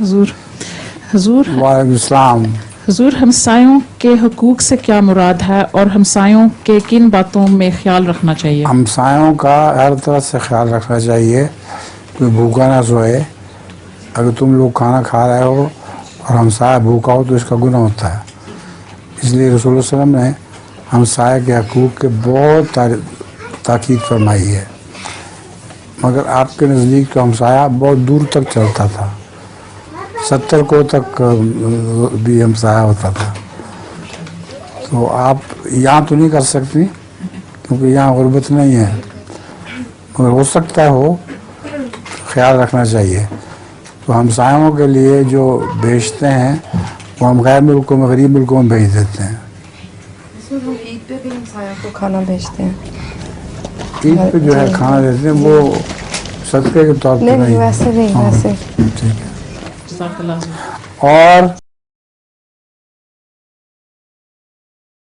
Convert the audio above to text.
حضور وعلیکم السلام. حضور ہمسایوں کے حقوق سے کیا مراد ہے اور ہمسایوں کے کن باتوں میں خیال رکھنا چاہیے؟ ہمسایوں کا ہر طرح سے خیال رکھنا چاہیے. کوئی بھوکا نہ سوئے. اگر تم لوگ کھانا کھا رہے ہو اور ہمسایہ بھوکا ہو تو اس کا گناہ ہوتا ہے. اس لیے رسول اللہ صلی اللہ علیہ وسلم نے ہمسایہ کے حقوق کے بہت تاکید فرمائی ہے. مگر آپ کے نزدیک تو ہمسایہ بہت دور تک چلتا تھا. 70 کو تک بھی ہمسایہ ہوتا تھا. تو آپ یہاں تو نہیں کر سکتی کیونکہ یہاں غربت نہیں ہے، مگر ہو سکتا ہو خیال رکھنا چاہیے. تو ہمسایوں کے لیے جو بیچتے ہیں وہ ہم غیر ملکوں میں، غریب ملکوں میں بھیج دیتے ہیں. ہم عید پہ بھی ہمسایوں کو کھانا بھیجتے ہیں. عید پہ جو ہے کھانا دیتے ہیں وہ صدقے کے طور پہ نہیں ویسے نہیں، ہاں ویسے ٹھیک ہے. جزاک اللہ. اور